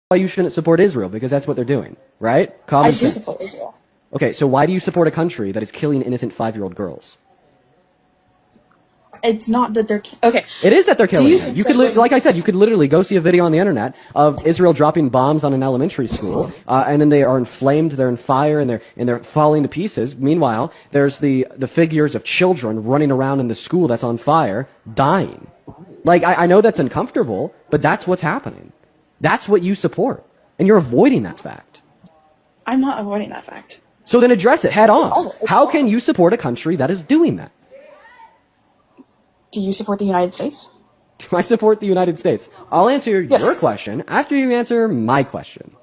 why you shouldn't support Israel, because that's what they're doing, right? Common sense. I do support Israel. Okay, so why do you support a country that is killing innocent 5-year-old girls? It's not that they're... Okay. It is that they're killing them. You could, like like I said, you could literally go see a video on the internet of Israel dropping bombs on an elementary school, and then they are inflamed, they're in fire, and they're falling to pieces. Meanwhile, there's the figures of children running around in the school that's on fire, dying. Like, I know that's uncomfortable, but that's what's happening. That's what you support. And you're avoiding that fact. I'm not avoiding that fact. So then address it head on. How can you support a country that is doing that? Do you support the United States? Do I support the United States? I'll answer your question after you answer my question.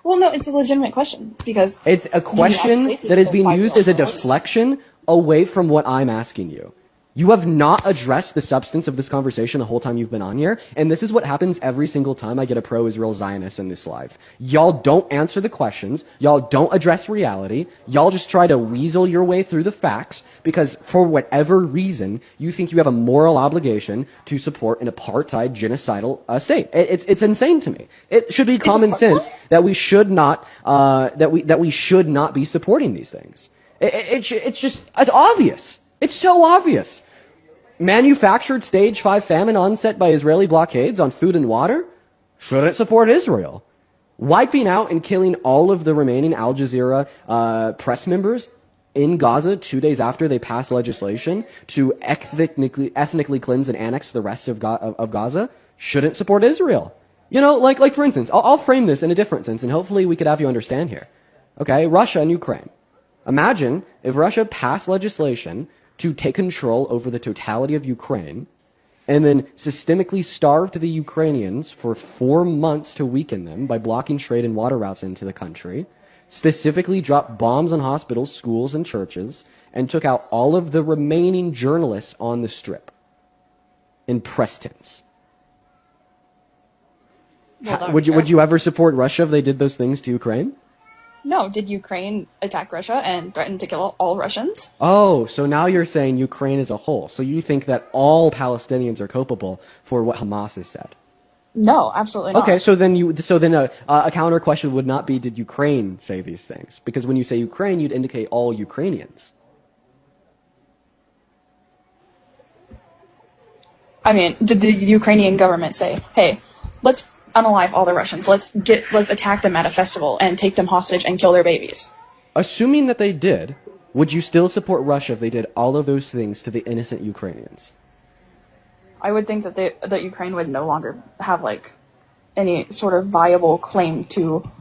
Well, no, it's a legitimate question, because... It's a question that is being used as a deflection away from what I'm asking you. You have not addressed the substance of this conversation the whole time you've been on here, and this is what happens every single time I get a pro-Israel Zionist in this live. Y'all don't answer the questions, y'all don't address reality, y'all just try to weasel your way through the facts, because for whatever reason, you think you have a moral obligation to support an apartheid, genocidal state. It's insane to me. It should be common sense that we should not, that we should not be supporting these things. It's obvious. It's so obvious. Manufactured stage 5 famine onset by Israeli blockades on food and water shouldn't support Israel. Wiping out and killing all of the remaining Al Jazeera press members in Gaza 2 days after they passed legislation to ethnically cleanse and annex the rest of Gaza shouldn't support Israel. You know, like for instance, I'll frame this in a different sense, and hopefully we could have you understand here. Okay, Russia and Ukraine. Imagine if Russia passed legislation to take control over the totality of Ukraine, and then systemically starved the Ukrainians for 4 months to weaken them by blocking trade and water routes into the country, specifically dropped bombs on hospitals, schools, and churches, and took out all of the remaining journalists on the strip in press tents. Well, Would you ever support Russia if they did those things to Ukraine? No, did Ukraine attack Russia and threaten to kill all Russians? Oh, so now you're saying Ukraine as a whole. So you think that all Palestinians are culpable for what Hamas has said? No, absolutely not. Okay, so then a counter question would not be, did Ukraine say these things? Because when you say Ukraine, you'd indicate all Ukrainians. I mean, did the Ukrainian government say, hey, let's unalive all the Russians, let's attack them at a festival and take them hostage and kill their babies? Assuming that they did, would you still support Russia if they did all of those things to the innocent Ukrainians? I would think that Ukraine would no longer have like any sort of viable claim to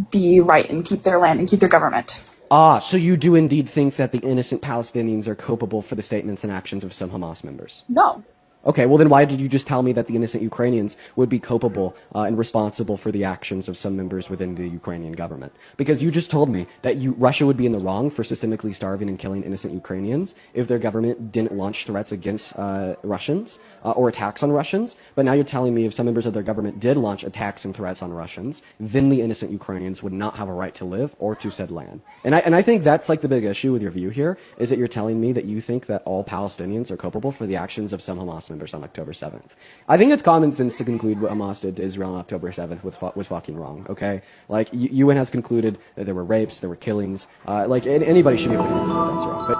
be right and keep their land and keep their government. Ah, so you do indeed think that the innocent Palestinians are culpable for the statements and actions of some Hamas members? No. Okay, well then why did you just tell me that the innocent Ukrainians would be culpable and responsible for the actions of some members within the Ukrainian government? Because you just told me that Russia would be in the wrong for systemically starving and killing innocent Ukrainians if their government didn't launch threats against Russians or attacks on Russians. But now you're telling me if some members of their government did launch attacks and threats on Russians, then the innocent Ukrainians would not have a right to live or to said land. And I think that's like the big issue with your view here, is that you're telling me that you think that all Palestinians are culpable for the actions of some Hamas members on October 7th. I think it's common sense to conclude what Hamas did to Israel on October 7th was fucking wrong, okay? Like, UN has concluded that there were rapes, there were killings, like, anybody should be able to conclude that that's wrong. But